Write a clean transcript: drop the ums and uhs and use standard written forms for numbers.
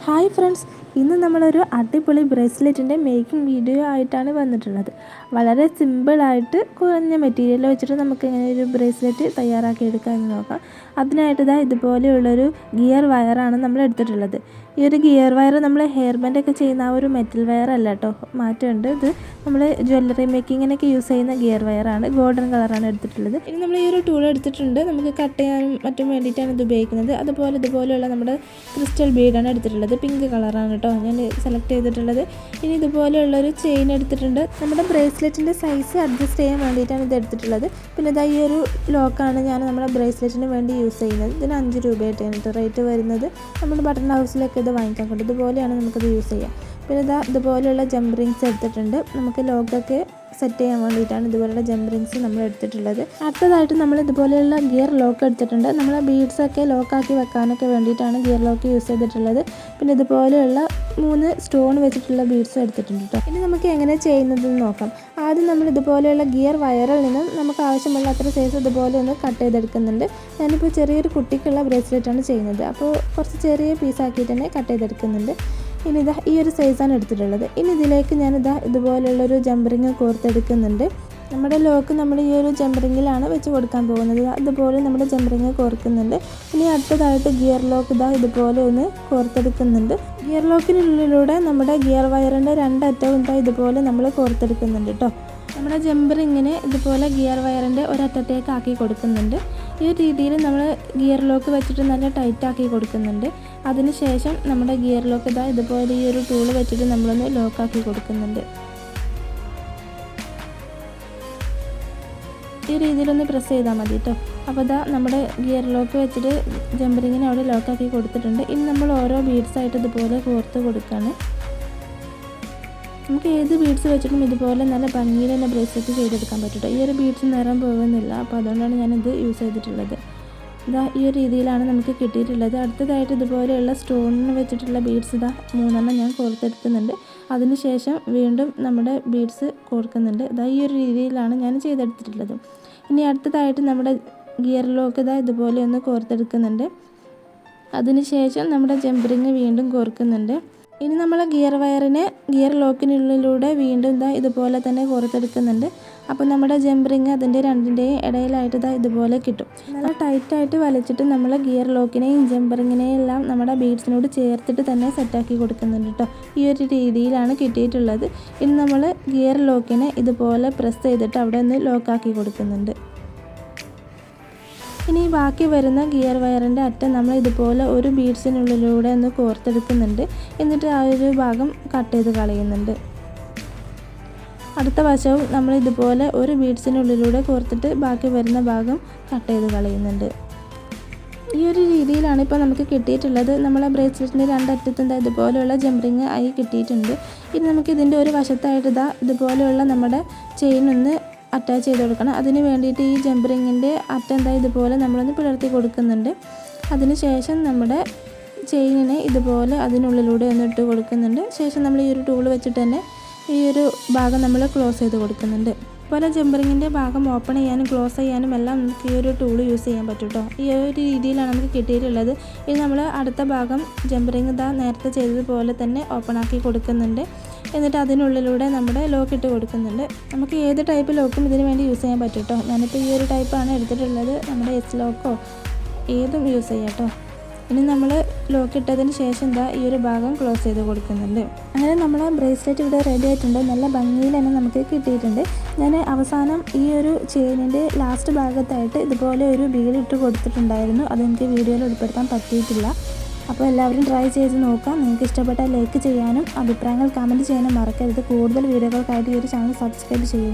Hi friends, ഇന്ന് നമ്മളൊരു അടിപൊളി ബ്രേസ്ലെറ്റിൻ്റെ മേക്കിംഗ് വീഡിയോ ആയിട്ടാണ് വന്നിട്ടുള്ളത്. വളരെ സിമ്പിളായിട്ട് കുറഞ്ഞ മെറ്റീരിയൽ വെച്ചിട്ട് നമുക്ക് ഇങ്ങനെ ഒരു ബ്രേസ്ലെറ്റ് തയ്യാറാക്കി എടുക്കാമെന്ന് നോക്കാം. അതിനായിട്ട് ഇതുപോലെയുള്ളൊരു ഗിയർ വയറാണ് നമ്മൾ എടുത്തിട്ടുള്ളത്. ഈ ഒരു ഗിയർ വയർ നമ്മൾ ഹെയർ ബാൻഡൊക്കെ ചെയ്യുന്ന ആ ഒരു മെറ്റൽ വയർ അല്ല കേട്ടോ, മാറ്റമുണ്ട്. ഇത് നമ്മൾ ജ്വല്ലറി മേക്കിങ്ങിനൊക്കെ യൂസ് ചെയ്യുന്ന ഗിയർ വയറാണ്. ഗോൾഡൻ കളറാണ് എടുത്തിട്ടുള്ളത്. ഇനി നമ്മൾ ഈ ഒരു ടൂൾ എടുത്തിട്ടുണ്ട്, നമുക്ക് കട്ട് ചെയ്യാനും മറ്റും വേണ്ടിയിട്ടാണ് ഇത് ഉപയോഗിക്കുന്നത്. ഇതുപോലെയുള്ള നമ്മുടെ ക്രിസ്റ്റൽ ബീഡാണ് എടുത്തിട്ടുള്ളത്. പിങ്ക് കളറാണ് കേട്ടോ ഞാൻ സെലക്ട് ചെയ്തിട്ടുള്ളത്. ഇനി ഇതുപോലെയുള്ളൊരു ചെയിൻ എടുത്തിട്ടുണ്ട്. നമ്മുടെ ബ്രേസ്ലെറ്റിൻ്റെ സൈസ് അഡ്ജസ്റ്റ് ചെയ്യാൻ വേണ്ടിയിട്ടാണ് ഇത് എടുത്തിട്ടുള്ളത്. പിന്നെ ഈ ഒരു ലോക്കാണ് ഞാൻ നമ്മുടെ ബ്രേസ്ലെറ്റിന് വേണ്ടി യൂസ് ചെയ്യുന്നത്. ഇതിന് 5 രൂപയായിട്ടാണ് കേട്ടോ റേറ്റ് വരുന്നത്. നമ്മുടെ ബട്ടൺ ഹൗസിലൊക്കെ ഇത് വാങ്ങിക്കാൻ കൊണ്ട് ഇതുപോലെയാണ് നമുക്കത് യൂസ് ചെയ്യാം. പിന്നെ ഇതുപോലെയുള്ള ജംപ് റിങ്സ് എടുത്തിട്ടുണ്ട്. നമുക്ക് ലോക്കൊക്കെ സെറ്റ് ചെയ്യാൻ വേണ്ടിയിട്ടാണ് ഇതുപോലെയുള്ള ജംപ് റിങ്സ് നമ്മൾ എടുത്തിട്ടുള്ളത്. അടുത്തതായിട്ട് നമ്മൾ ഇതുപോലെയുള്ള ഗിയർ ലോക്ക് എടുത്തിട്ടുണ്ട്. നമ്മൾ ബീഡ്സൊക്കെ ലോക്കാക്കി വെക്കാനൊക്കെ വേണ്ടിയിട്ടാണ് ഗിയർ ലോക്ക് യൂസ് ചെയ്തിട്ടുള്ളത്. പിന്നെ ഇതുപോലെയുള്ള 3 സ്റ്റോൺ വെച്ചിട്ടുള്ള ബീഡ്സും എടുത്തിട്ടുണ്ട് കേട്ടോ. ഇനി നമുക്ക് എങ്ങനെ ചെയ്യുന്നതെന്ന് നോക്കാം. ആദ്യം നമ്മൾ ഇതുപോലെയുള്ള ഗിയർ വയറിൽ നിന്നും നമുക്ക് ആവശ്യമുള്ള അത്ര സൈസ് ഇതുപോലെ ഒന്ന് കട്ട് ചെയ്തെടുക്കുന്നുണ്ട്. ഞാനിപ്പോൾ ചെറിയൊരു കുട്ടിക്കുള്ള ബ്രേസ്ലെറ്റാണ് ചെയ്യുന്നത്, അപ്പോൾ കുറച്ച് ചെറിയ പീസാക്കിയിട്ട് തന്നെ കട്ട് ചെയ്തെടുക്കുന്നുണ്ട്. ഇനി ഈ ഒരു സൈസാണ് എടുത്തിട്ടുള്ളത്. ഇനി ഇതിലേക്ക് ഞാൻ ഇതുപോലുള്ളൊരു ജംപറിങ് കോർത്തെടുക്കുന്നുണ്ട്. നമ്മുടെ ലോക്ക് നമ്മൾ ഈ ഒരു ജംപറിങ്ങിലാണ് വെച്ച് കൊടുക്കാൻ പോകുന്നത്. അതുപോലെ നമ്മുടെ ജംപറിങ് കോർക്കുന്നുണ്ട്. ഇനി അടുത്തതായിട്ട് ഗിയർ ലോക്ക് ഇതുപോലെ ഒന്ന് കോർത്തെടുക്കുന്നുണ്ട്. ഗിയർ ലോക്കിനുള്ളിലൂടെ നമ്മുടെ ഗിയർ വയറിൻ്റെ 2 അറ്റവും ഇതുപോലെ നമ്മൾ കോർത്തെടുക്കുന്നുണ്ട് കേട്ടോ. നമ്മുടെ ജംപറിങ്ങിനെ ഇതുപോലെ ഗിയർ വയറിൻ്റെ ഒരറ്റത്തേക്ക് ആക്കി കൊടുക്കുന്നുണ്ട്. ഈ ഒരു രീതിയിൽ നമ്മൾ ഗിയർ ലോക്ക് വെച്ചിട്ട് നല്ല ടൈറ്റാക്കി കൊടുക്കുന്നുണ്ട്. അതിനുശേഷം നമ്മുടെ ഗിയർ ലോക്ക് ഇതുപോലെ ഈ ഒരു ടൂൾ വെച്ചിട്ട് നമ്മളൊന്ന് ലോക്കാക്കി കൊടുക്കുന്നുണ്ട്. ഈ രീതിയിലൊന്ന് പ്രസ് ചെയ്താൽ മതി കേട്ടോ. അപ്പോൾ നമ്മുടെ ഗിയർ ലോക്ക് വെച്ചിട്ട് ജംപറിങ്ങിനെ അവിടെ ലോക്കാക്കി കൊടുത്തിട്ടുണ്ട്. ഇനി നമ്മൾ ഓരോ ബീഡ്സായിട്ട് ഇതുപോലെ കോർത്ത് കൊടുക്കുകയാണ്. നമുക്ക് ഏത് ബീഡ്സ് വെച്ചിട്ടും ഇതുപോലെ നല്ല ഭംഗിയിൽ തന്നെ ബ്രേസ്ലെറ്റ് ചെയ്തെടുക്കാൻ പറ്റും. ഈ ഒരു ബീഡ്സ് നിറം പോകുന്നില്ല, അപ്പോൾ അതുകൊണ്ടാണ് ഞാനിത് യൂസ് ചെയ്തിട്ടുള്ളത്. ഈ ഒരു രീതിയിലാണ് നമുക്ക് കിട്ടിയിട്ടുള്ളത്. അടുത്തതായിട്ട് ഇതുപോലെയുള്ള സ്റ്റോണിന് വെച്ചിട്ടുള്ള ബീഡ്സ് 3 ഞാൻ കോർത്തെടുക്കുന്നുണ്ട്. അതിനുശേഷം വീണ്ടും നമ്മുടെ ബീഡ്സ് കോർക്കുന്നുണ്ട്. ഈ ഒരു രീതിയിലാണ് ഞാൻ ചെയ്തെടുത്തിട്ടുള്ളത്. ഇനി അടുത്തതായിട്ട് നമ്മുടെ ഗിയർ ലോക്ക് ഇതുപോലെ ഒന്ന് കോർത്തെടുക്കുന്നുണ്ട്. അതിനുശേഷം നമ്മുടെ ജംപറിങ് വീണ്ടും കോർക്കുന്നുണ്ട്. ഇനി നമ്മൾ ഗിയർ വയറിനെ ഗിയർ ലോക്കിനുള്ളിലൂടെ വീണ്ടും ഇതുപോലെ തന്നെ കോർത്തെടുക്കുന്നുണ്ട്. അപ്പോൾ നമ്മുടെ ജംപറിങ് അതിൻ്റെ 2ൻ്റെയും ഇടയിലായിട്ട് ഇതുപോലെ കിട്ടും. നല്ല ടൈറ്റായിട്ട് വലിച്ചിട്ട് നമ്മൾ ഗിയർ ലോക്കിനെയും ജംപറിങ്ങിനെയും എല്ലാം നമ്മുടെ ബീഡ്സിനോട് ചേർത്തിട്ട് തന്നെ സെറ്റാക്കി കൊടുക്കുന്നുണ്ട് കേട്ടോ. ഈ ഒരു രീതിയിലാണ് കിട്ടിയിട്ടുള്ളത്. ഇനി നമ്മൾ ഗിയർ ലോക്കിനെ ഇതുപോലെ പ്രസ് ചെയ്തിട്ട് അവിടെ ഒന്ന് ലോക്കാക്കി കൊടുക്കുന്നുണ്ട്. ഇനി ബാക്കി വരുന്ന ഗിയർ വയറിൻ്റെ അറ്റം നമ്മൾ ഇതുപോലെ ഒരു ബീഡ്സിനുള്ളിലൂടെ ഒന്ന് കോർത്തെടുക്കുന്നുണ്ട്. എന്നിട്ട് ആ ഒരു ഭാഗം കട്ട് ചെയ്ത് കളയുന്നുണ്ട്. അടുത്ത വശവും നമ്മൾ ഇതുപോലെ ഒരു ബീഡ്സിനുള്ളിലൂടെ കോർത്തിട്ട് ബാക്കി വരുന്ന ഭാഗം കട്ട് ചെയ്ത് കളയുന്നുണ്ട്. ഈ ഒരു രീതിയിലാണ് ഇപ്പോൾ നമുക്ക് കിട്ടിയിട്ടുള്ളത്. നമ്മളെ ബ്രേസ്ലെറ്റിൻ്റെ 2 അറ്റത്തും ഇതുപോലെയുള്ള ജംപറിങ് ആയി കിട്ടിയിട്ടുണ്ട്. ഇനി നമുക്ക് ഇതിൻ്റെ ഒരു വശത്തായിട്ട് ഇതുപോലെയുള്ള നമ്മുടെ ചെയിൻ ഒന്ന് അറ്റാച്ച് ചെയ്ത് കൊടുക്കണം. അതിന് വേണ്ടിയിട്ട് ഈ ജംപറിങ്ങിൻ്റെ അറ്റം ഇതുപോലെ നമ്മളൊന്ന് പിളർത്തി കൊടുക്കുന്നുണ്ട്. അതിനുശേഷം നമ്മുടെ ചെയിനിനെ ഇതുപോലെ അതിനുള്ളിലൂടെ ഒന്ന് ഇട്ട് കൊടുക്കുന്നുണ്ട്. ശേഷം നമ്മൾ ഈ ഒരു ടൂൾ വെച്ചിട്ട് തന്നെ ഈ ഒരു ഭാഗം നമ്മൾ ക്ലോസ് ചെയ്ത് കൊടുക്കുന്നുണ്ട്. അതുപോലെ ജംപറിങ്ങിൻ്റെ ഭാഗം ഓപ്പൺ ചെയ്യാനും ക്ലോസ് ചെയ്യാനും എല്ലാം നമുക്ക് ഈ ഒരു ടൂൾ യൂസ് ചെയ്യാൻ പറ്റും കേട്ടോ. ഈ ഒരു രീതിയിലാണ് നമുക്ക് കിട്ടിയിട്ടുള്ളത്. ഇനി നമ്മൾ അടുത്ത ഭാഗം ജംപറിങ് നേരത്തെ ചെയ്തതുപോലെ തന്നെ ഓപ്പൺ ആക്കി കൊടുക്കുന്നുണ്ട്. എന്നിട്ട് അതിനുള്ളിലൂടെ നമ്മുടെ ലോക്ക് ഇട്ട് കൊടുക്കുന്നുണ്ട്. നമുക്ക് ഏത് ടൈപ്പ് ലോക്കും ഇതിന് വേണ്ടി യൂസ് ചെയ്യാൻ പറ്റും കേട്ടോ. ഞാനിപ്പോൾ ഈ ഒരു ടൈപ്പാണ് എടുത്തിട്ടുള്ളത്. നമ്മുടെ എസ് ലോക്കോ ഏതും യൂസ് ചെയ്യാം കേട്ടോ. ഇനി നമ്മൾ ലോക്ക് ഇട്ടതിന് ശേഷം ഈ ഒരു ഭാഗം ക്ലോസ് ചെയ്ത് കൊടുക്കുന്നുണ്ട്. അങ്ങനെ നമ്മളെ ബ്രേസ്ലെറ്റ് ഇവിടെ റെഡി ആയിട്ടുണ്ട്. നല്ല ഭംഗിയിൽ തന്നെ നമുക്ക് കിട്ടിയിട്ടുണ്ട്. ഞാൻ അവസാനം ഈ ഒരു ചെയിനിൻ്റെ ലാസ്റ്റ് ഭാഗത്തായിട്ട് ഇതുപോലെ ഒരു ബീഡ് ഇട്ട് കൊടുത്തിട്ടുണ്ടായിരുന്നു. അതെനിക്ക് വീഡിയോയിൽ ഉൾപ്പെടുത്താൻ പറ്റിയിട്ടില്ല. അപ്പോൾ എല്ലാവരും ട്രൈ ചെയ്ത് നോക്കാം. നിങ്ങൾക്ക് ഇഷ്ടപ്പെട്ടാൽ ലൈക്ക് ചെയ്യാനും അഭിപ്രായങ്ങൾ കമൻറ്റ് ചെയ്യാനും മറക്കരുത്. കൂടുതൽ വീഡിയോകൾക്കായിട്ട് ഈ ഒരു ചാനൽ സബ്സ്ക്രൈബ് ചെയ്യൂ.